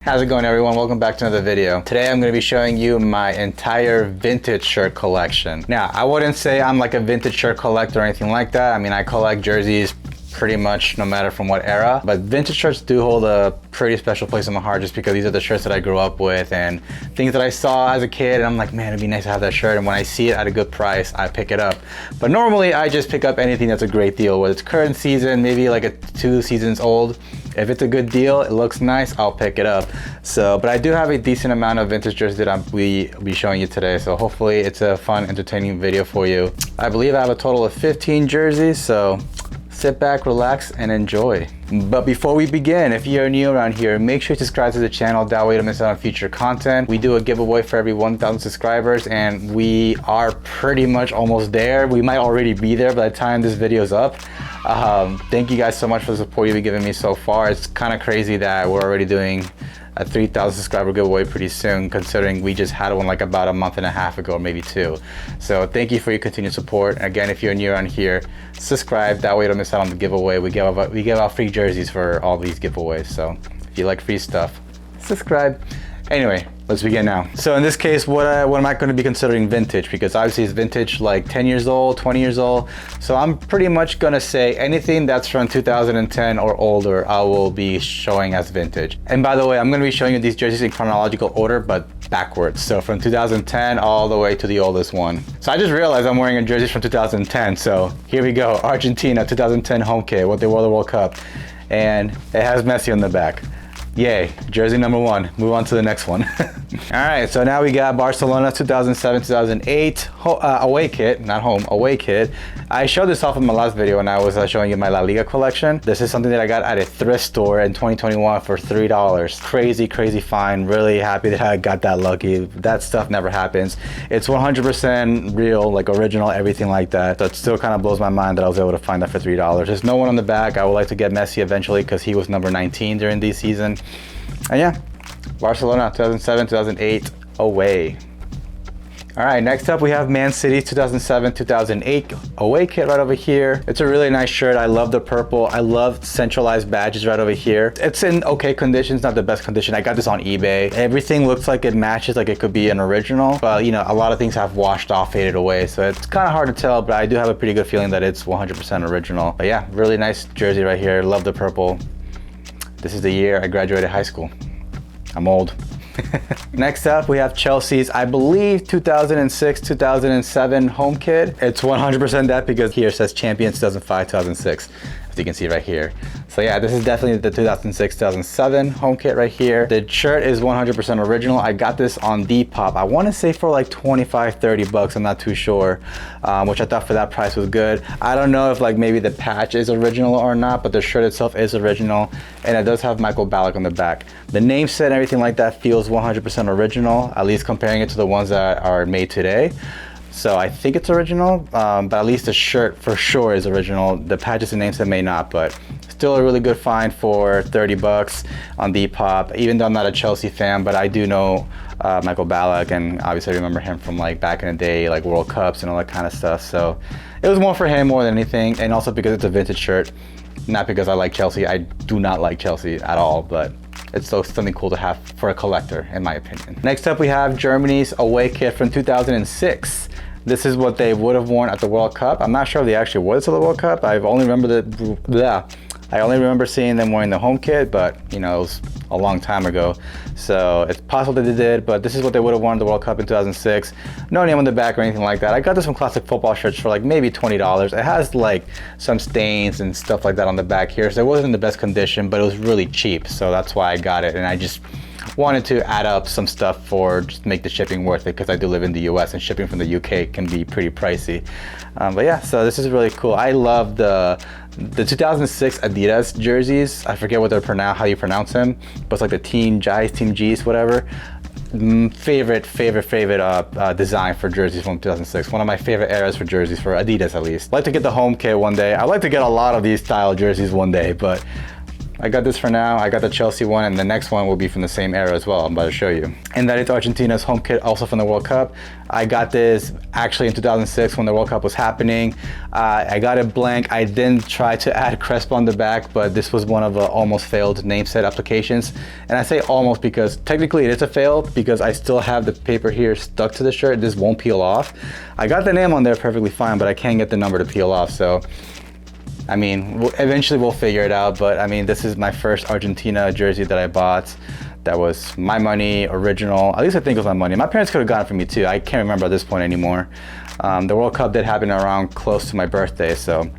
How's it going, everyone? Welcome back to another video. Today I'm going to be showing you my entire vintage shirt collection. Now, I wouldn't say I'm like a vintage shirt collector or anything like that. I mean, I collect jerseys pretty much no matter from what era, but vintage shirts do hold a pretty special place in my heart just because these are the shirts that I grew up with and things that I saw as a kid, and I'm like, man, it'd be nice to have that shirt, and when I see it at a good price, I pick it up. But normally I just pick up anything that's a great deal, whether it's current season, maybe like a 2 seasons old. If it's a good deal, it looks nice, I'll pick it up. So, but I do have a decent amount of vintage jerseys that I'll be showing you today. So hopefully it's a fun, entertaining video for you. I believe I have a total of 15 jerseys, so sit back, relax, and enjoy. But before we begin, if you're new around here, make sure you subscribe to the channel. That way you don't miss out on future content. We do a giveaway for every 1,000 subscribers, and we are pretty much almost there. We might already be there by the time this video is up. Thank you guys so much for the support you've been giving me so far. It's kind of crazy that we're already doing a 3,000 subscriber giveaway pretty soon, considering we just had one like about a month and a half ago, or maybe 2. So thank you for your continued support. And again, if you're new around here, subscribe. That way you don't miss out on the giveaway. We give out free jerseys for all these giveaways. So if you like free stuff, subscribe. Anyway, let's begin now. So in this case, what am I going to be considering vintage? Because obviously it's vintage like 10 years old, 20 years old. So I'm pretty much going to say anything that's from 2010 or older, I will be showing as vintage. And by the way, I'm going to be showing you these jerseys in chronological order, but backwards. So from 2010 all the way to the oldest one. So I just realized I'm wearing a jersey from 2010. So here we go. Argentina 2010 home kit, what they won the World Cup. And it has Messi on the back. Yay, jersey number 1. Move on to the next one. All right, so now we got Barcelona 2007-2008 away kit, not home, away kit. I showed this off in my last video when I was showing you my La Liga collection. This is something that I got at a thrift store in 2021 for $3. Crazy, crazy find. Really happy that I got that lucky. That stuff never happens. It's 100% real, like original, everything like that. That still kind of blows my mind that I was able to find that for $3. There's no one on the back. I would like to get Messi eventually because he was number 19 during this season. And yeah, Barcelona 2007-2008 away. All right, next up we have Man City 2007-2008 away kit right over here. It's a really nice shirt. I love the purple. I love centralized badges right over here. It's in okay condition, it's not the best condition. I got this on eBay. Everything looks like it matches, like it could be an original, but you know, a lot of things have washed off, faded away, so it's kind of hard to tell, but I do have a pretty good feeling that it's 100% original. But yeah, really nice jersey right here. Love the purple. This is the year I graduated high school. I'm old. Next up, we have Chelsea's, I believe, 2006-2007 home kit. It's 100% that because here it says champion 2005-2006, as you can see right here. So yeah, this is definitely the 2006-2007 home kit right here. The shirt is 100% original. I got this on Depop. I want to say for like 25-30 bucks. I'm not too sure, which I thought for that price was good. I don't know if like maybe the patch is original or not, but the shirt itself is original, and it does have Michael Ballack on the back. The name set and everything like that feels 100% original, at least comparing it to the ones that are made today. So I think it's original, but at least the shirt for sure is original. The patches and name set may not, but still a really good find for 30 bucks on Depop. Even though I'm not a Chelsea fan, but I do know Michael Ballack, and obviously I remember him from like back in the day, like World Cups and all that kind of stuff. So it was more for him more than anything, and also because it's a vintage shirt, not because I like Chelsea. I do not like Chelsea at all, but it's still something cool to have for a collector, in my opinion. Next up, we have Germany's away kit from 2006. This is what they would have worn at the World Cup. I'm not sure if they actually wore this at the World Cup. I only remember seeing them wearing the home kit, but you know, it was a long time ago. So it's possible that they did, but this is what they would have worn at the World Cup in 2006. No name on the back or anything like that. I got this from Classic Football Shirts for like maybe $20. It has like some stains and stuff like that on the back here. So it wasn't in the best condition, but it was really cheap. So that's why I got it. And I just wanted to add up some stuff for just make the shipping worth it, because I do live in the US and shipping from the UK can be pretty pricey. But yeah, so this is really cool. I love the 2006 Adidas jerseys. I forget what they're how you pronounce them, but it's like the Team G's, whatever. Favorite design for jerseys from 2006. One of my favorite eras for jerseys, for Adidas at least. I'd like to get the home kit one day. I'd like to get a lot of these style jerseys one day, but I got this for now. I got the Chelsea one, and the next one will be from the same era as well. I'm about to show you. And that is Argentina's home kit, also from the World Cup. I got this actually in 2006 when the World Cup was happening. I got it blank. I didn't try to add Crespo on the back, but this was one of the almost failed name set applications. And I say almost because technically it is a fail, because I still have the paper here stuck to the shirt. This won't peel off. I got the name on there perfectly fine, but I can't get the number to peel off. So I mean, eventually we'll figure it out, but I mean, this is my first Argentina jersey that I bought. That was my money, original. At least I think it was my money. My parents could have gotten it for me too. I can't remember at this point anymore. The World Cup did happen around close to my birthday, so.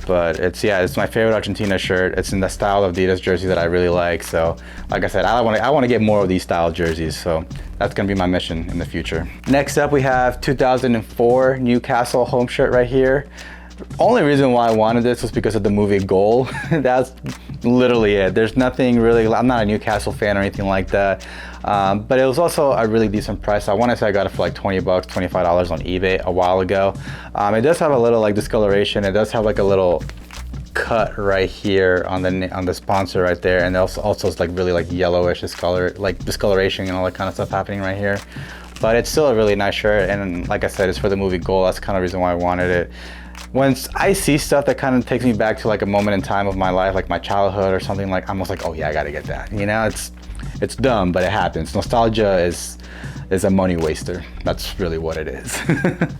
But it's my favorite Argentina shirt. It's in the style of Adidas jersey that I really like. So, like I said, I want to get more of these style jerseys. So that's gonna be my mission in the future. Next up, we have 2004 Newcastle home shirt right here. Only reason why I wanted this was because of the movie Goal. That's literally it. There's nothing really, I'm not a Newcastle fan or anything like that. But it was also a really decent price. I want to say I got it for like 20 bucks, $25 on eBay a while ago. It does have a little like discoloration. It does have like a little cut right here on the sponsor right there. And also it's like really like yellowish discoloration and all that kind of stuff happening right here. But it's still a really nice shirt. And like I said, it's for the movie Goal. That's kind of the reason why I wanted it. Once I see stuff that kind of takes me back to like a moment in time of my life, like my childhood or something, like I'm almost like, oh yeah, I gotta get that. You know, it's dumb, but it happens. Nostalgia is a money waster. That's really what it is.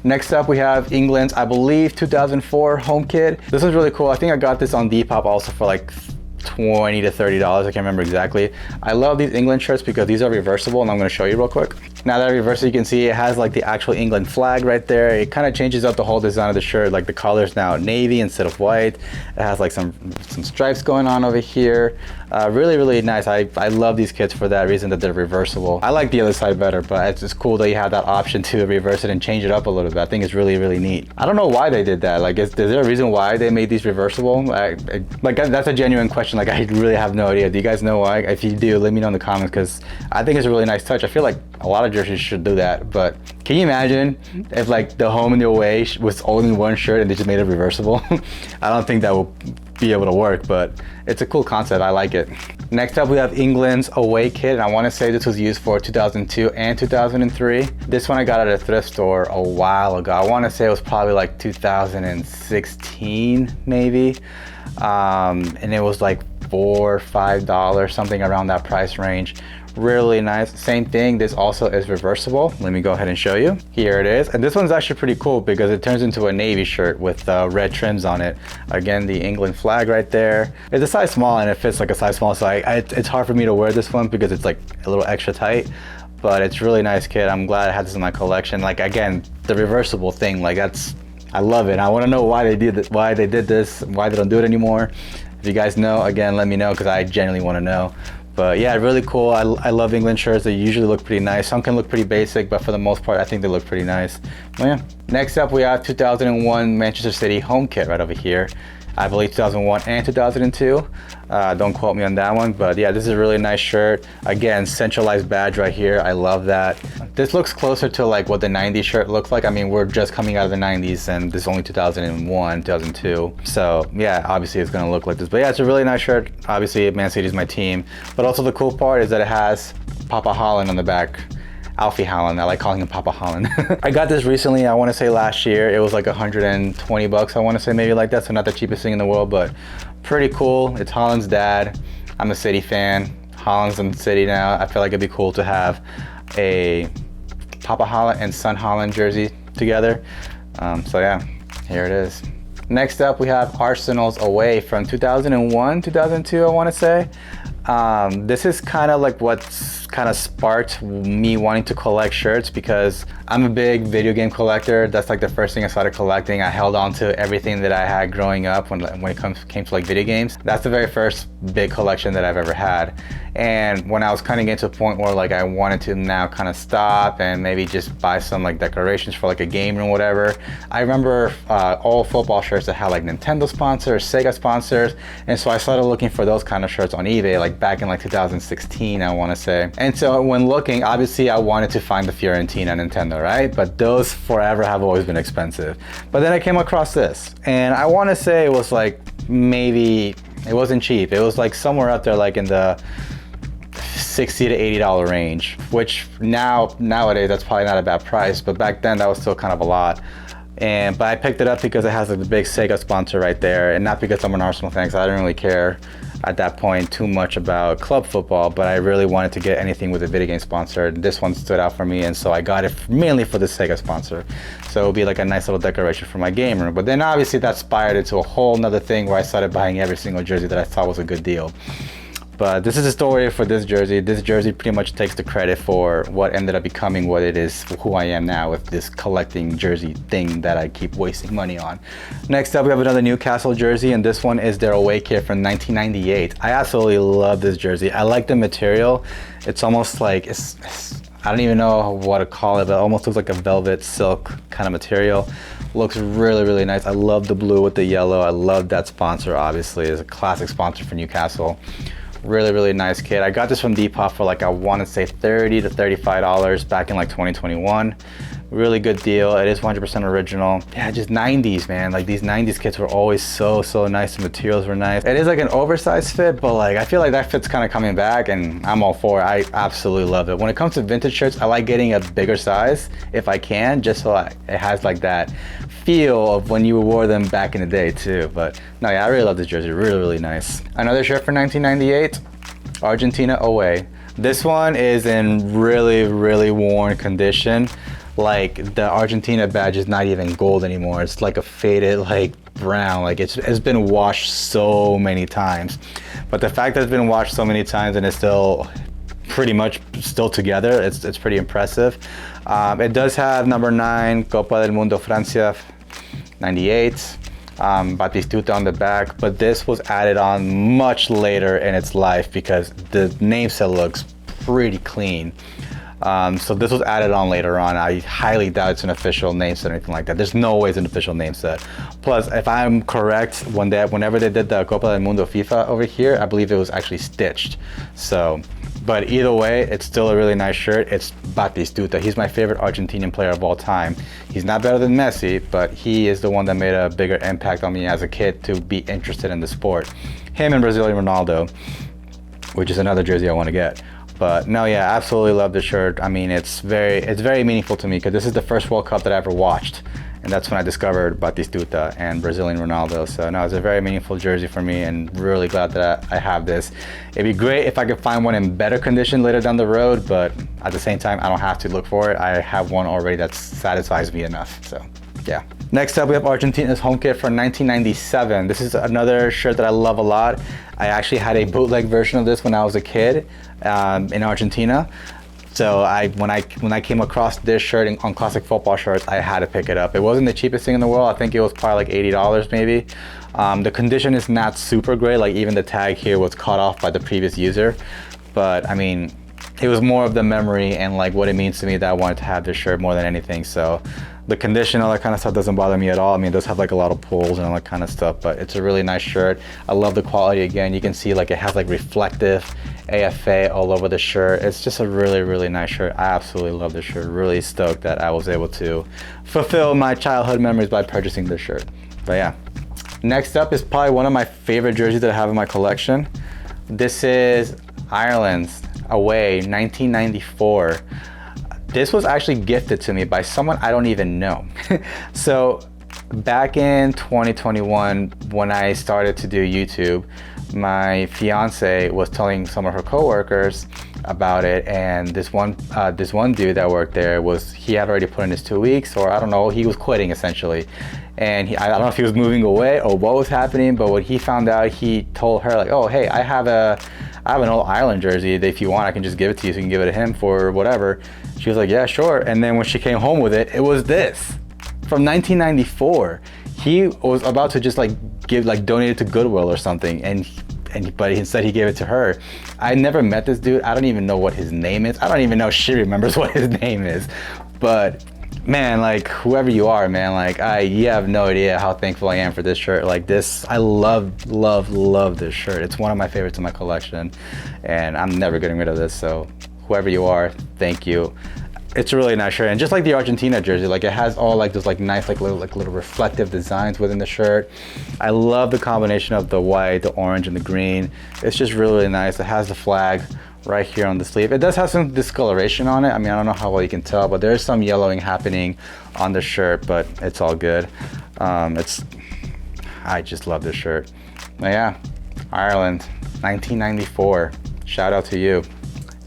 Next up, we have England's, I believe, 2004 home kit. This one's really cool. I think I got this on Depop also for like $20 to $30. I can't remember exactly. I love these England shirts because these are reversible, and I'm going to show you real quick. Now that I reverse it, you can see it has like the actual England flag right there. It kind of changes up the whole design of the shirt. Like the color's now navy instead of white. It has like some stripes going on over here. Really, really nice. I love these kits for that reason, that they're reversible. I like the other side better, but it's just cool that you have that option to reverse it and change it up a little bit. I think it's really, really neat. I don't know why they did that. Like, is there a reason why they made these reversible? Like that's a genuine question. Like, I really have no idea. Do you guys know why? If you do, let me know in the comments, because I think it's a really nice touch. I feel like a lot of jerseys should do that, but can you imagine if like the home and the away was only one shirt and they just made it reversible? I don't think that will be able to work, but it's a cool concept. I like it. Next up, we have England's away kit, and I want to say this was used for 2002 and 2003. This one I got at a thrift store a while ago. I want to say it was probably like 2016 maybe, and it was like $4 or $5, something around that price range. Really nice. Same thing, this also is reversible. Let me go ahead and show you. Here it is. And this one's actually pretty cool because it turns into a navy shirt with red trims on it. Again, the England flag right there. It's a size small and it fits like a size small, so it's hard for me to wear this one because it's like a little extra tight. But it's really nice kit. I'm glad I had this in my collection. Like, again, the reversible thing, like I love it. I want to know why they did this, why they don't do it anymore. If you guys know, again, let me know, because I genuinely want to know. But yeah, really cool. I love England shirts. They usually look pretty nice. Some can look pretty basic, but for the most part, I think they look pretty nice. Well, yeah. Next up, we have 2001 Manchester City home kit right over here. I believe 2001 and 2002. Don't quote me on that one, but yeah, this is a really nice shirt. Again, centralized badge right here. I love that. This looks closer to like what the 90s shirt looks like. I mean, we're just coming out of the 90s and this is only 2001, 2002. So yeah, obviously it's gonna look like this. But yeah, it's a really nice shirt. Obviously, Man City is my team. But also the cool part is that it has Papa Holland on the back. Alfie Holland, I like calling him Papa Holland. I got this recently, I want to say last year. It was like 120 bucks, I want to say, maybe like that. So not the cheapest thing in the world, but pretty cool. It's Holland's dad. I'm a City fan. Holland's in the City now. I feel like it'd be cool to have a Papa Holland and Son Holland jersey together. So yeah, here it is. Next up, we have Arsenal's away from 2001, 2002, I want to say. This is kind of like what's kind of sparked me wanting to collect shirts, because I'm a big video game collector. That's like the first thing I started collecting. I held on to everything that I had growing up when it came to like video games. That's the very first big collection that I've ever had. And when I was kind of getting to a point where like I wanted to now kind of stop and maybe just buy some like decorations for like a game or whatever, I remember all football shirts that had like Nintendo sponsors, Sega sponsors, and so I started looking for those kind of shirts on eBay like back in like 2016, I want to say. And so when looking, obviously I wanted to find the Fiorentina Nintendo, right? But those forever have always been expensive. But then I came across this, and I want to say it was like maybe It wasn't cheap. It was like somewhere up there, like in the $60 to $80 range, which nowadays that's probably not a bad price, but back then that was still kind of a lot. But I picked it up because it has like the big Sega sponsor right there, and not because I'm an Arsenal fan, because I didn't really care at that point too much about club football, but I really wanted to get anything with a video game sponsor. This one stood out for me, and so I got it mainly for the Sega sponsor. So it would be like a nice little decoration for my game room. But then obviously that spiraled into a whole nother thing where I started buying every single jersey that I thought was a good deal. But this is the story for this jersey. This jersey pretty much takes the credit for what ended up becoming what it is, who I am now with this collecting jersey thing that I keep wasting money on. Next up, we have another Newcastle jersey, and this one is their away kit from 1998. I absolutely love this jersey. I like the material. It's almost like, I don't even know what to call it, but it almost looks like a velvet silk kind of material. Looks really, really nice. I love the blue with the yellow. I love that sponsor, obviously. It's a classic sponsor for Newcastle. Really, really nice kit. I got this from Depop for like, I want to say $30 to $35 back in like 2021. Really good deal. It is 100% original. Yeah, just 90s, man. Like these 90s kits were always so nice. The materials were nice. It is like an oversized fit, but like I feel like that fit's kind of coming back, and I'm all for it. I absolutely love it. When it comes to vintage shirts, I like getting a bigger size if I can, just so it has like that feel of when you wore them back in the day too. But no, yeah, I really love this jersey. Really, really nice. Another shirt for 1998, Argentina away. This one is in really, really worn condition. Like the Argentina badge is not even gold anymore. It's like a faded like brown. Like it's been washed so many times. But the fact that it's been washed so many times and it's still pretty much still together, it's pretty impressive. It does have number 9, Copa del Mundo Francia 98, Batistuta on the back, but this was added on much later in its life because the name set looks pretty clean. So this was added on later on. I highly doubt it's an official name set or anything like that. There's no way it's an official name set. Plus, if I'm correct, whenever they did the Copa del Mundo FIFA over here, I believe it was actually stitched. So, but either way, it's still a really nice shirt. It's Batistuta. He's my favorite Argentinian player of all time. He's not better than Messi, but he is the one that made a bigger impact on me as a kid to be interested in the sport. Him and Brazilian Ronaldo, which is another jersey I want to get. But no, yeah, absolutely love this shirt. I mean, it's very meaningful to me because this is the first World Cup that I ever watched. And that's when I discovered Batistuta and Brazilian Ronaldo. So no, it's a very meaningful jersey for me, and really glad that I have this. It'd be great if I could find one in better condition later down the road, but at the same time, I don't have to look for it. I have one already that satisfies me enough, so yeah. Next up, we have Argentina's home kit from 1997. This is another shirt that I love a lot. I actually had a bootleg version of this when I was a kid in Argentina. So when I came across this shirt on Classic Football Shirts, I had to pick it up. It wasn't the cheapest thing in the world. I think it was probably like $80 maybe. The condition is not super great. Like even the tag here was cut off by the previous user. But I mean, it was more of the memory and like what it means to me that I wanted to have this shirt more than anything. So the condition, all that kind of stuff doesn't bother me at all. I mean, it does have like a lot of pulls and all that kind of stuff, but it's a really nice shirt. I love the quality. Again, you can see like it has like reflective AFA all over the shirt. It's just a really, really nice shirt. I absolutely love this shirt. Really stoked that I was able to fulfill my childhood memories by purchasing this shirt. But yeah. Next up is probably one of my favorite jerseys that I have in my collection. This is Ireland's away, 1994. This was actually gifted to me by someone I don't even know. So back in 2021, when I started to do YouTube, my fiance was telling some of her coworkers about it, and this one dude that worked there he had already put in his 2 weeks, or I don't know, he was quitting essentially. And I don't know if he was moving away or what was happening, but when he found out, he told her like, oh, hey, I have an old Ireland jersey that if you want, I can just give it to you so you can give it to him for whatever. She was like, yeah, sure. And then when she came home with it, it was this from 1994. He was about to just donate it to Goodwill or something, but instead he gave it to her. I never met this dude. I don't even know what his name is. I don't even know if she remembers what his name is. But man, like whoever you are, man, like you have no idea how thankful I am for this shirt. Like this, I love this shirt. It's one of my favorites in my collection, and I'm never getting rid of this. So whoever you are, thank you. it's a really nice shirt. And just like the Argentina jersey, like it has all like those like nice like little reflective designs within the shirt. I love the combination of the white, the orange, and the green. It's just really, really nice. It has the flag right here on the sleeve. It does have some discoloration on it. I mean, I don't know how well you can tell, but there's some yellowing happening on the shirt, but it's all good. I just love this shirt. But yeah, Ireland, 1994. Shout out to you.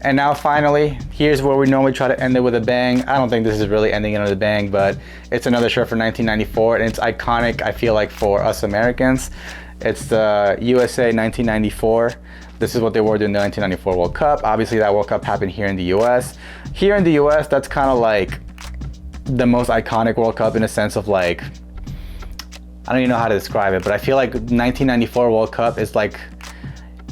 And now finally, here's where we normally try to end it with a bang. I don't think this is really ending it with a bang, but it's another shirt for 1994, and it's iconic, I feel like, for us Americans. It's the USA 1994. This is what they wore during the 1994 World Cup. Obviously, that World Cup happened here in the US. Here in the US, that's kind of like the most iconic World Cup in a sense of like, I don't even know how to describe it, but I feel like 1994 World Cup is like,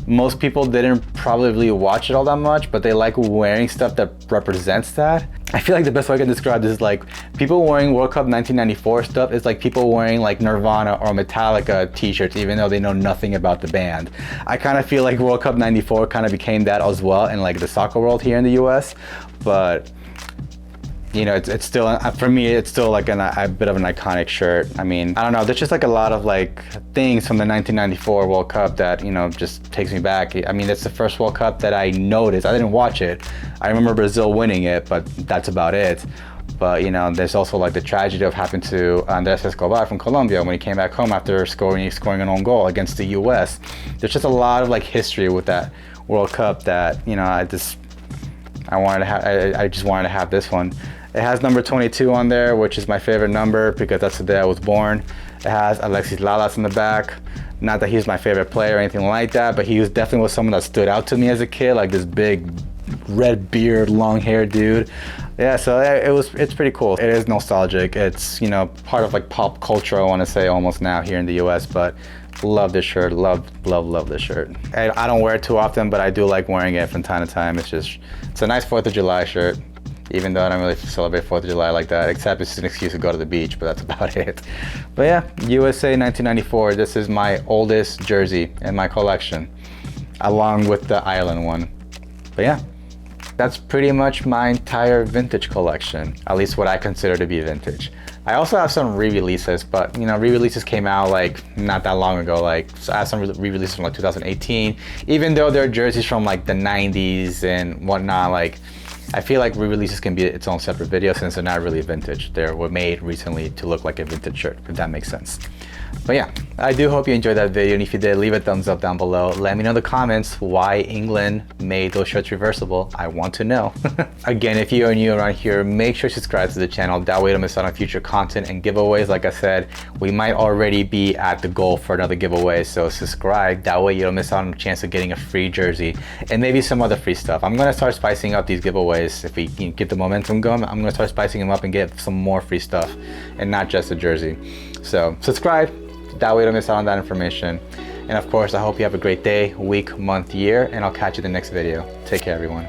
most people didn't probably watch it all that much, but they like wearing stuff that represents that. I feel like the best way I can describe this is like people wearing World Cup 1994 stuff is like people wearing like Nirvana or Metallica t-shirts even though they know nothing about the band. I kind of feel like World Cup 94 kind of became that as well in like the soccer world here in the US, but you know, it's still, for me, it's still like a bit of an iconic shirt. I mean, I don't know, there's just like a lot of like things from the 1994 World Cup that, you know, just takes me back. I mean, it's the first World Cup that I noticed. I didn't watch it. I remember Brazil winning it, but that's about it. But, you know, there's also like the tragedy of happened to Andrés Escobar from Colombia when he came back home after scoring an own goal against the US. There's just a lot of like history with that World Cup that, you know, I just wanted to have this one. It has number 22 on there, which is my favorite number because that's the day I was born. It has Alexis Lalas in the back. Not that he's my favorite player or anything like that, but he was definitely someone that stood out to me as a kid, like this big red beard, long hair dude. Yeah, so it's pretty cool. It is nostalgic. It's, you know, part of like pop culture, I want to say almost now here in the US, but love this shirt, love this shirt. I don't wear it too often, but I do like wearing it from time to time. It's a nice 4th of July shirt. Even though I don't really celebrate 4th of July like that, except it's an excuse to go to the beach, but that's about it. But yeah, USA 1994, this is my oldest jersey in my collection, along with the Ireland one. But yeah, that's pretty much my entire vintage collection, at least what I consider to be vintage. I also have some re-releases, but you know, re-releases came out like not that long ago. Like, so I have some re-releases from like 2018, even though they're jerseys from like the 90s and whatnot. Like, I feel like re-releases can be its own separate video since they're not really vintage. They were made recently to look like a vintage shirt, if that makes sense. But yeah, I do hope you enjoyed that video, and if you did, leave a thumbs up down below. Let me know in the comments why England made those shirts reversible. I want to know. Again, if you are new around here, make sure to subscribe to the channel. That way you don't miss out on future content and giveaways. Like I said, we might already be at the goal for another giveaway, so subscribe. That way you don't miss out on the chance of getting a free jersey and maybe some other free stuff. I'm gonna start spicing up these giveaways. If we can get the momentum going, I'm gonna start spicing them up and get some more free stuff and not just a jersey. So subscribe. That way you don't miss out on that information. And of course, I hope you have a great day, week, month, year, and I'll catch you in the next video. Take care, everyone.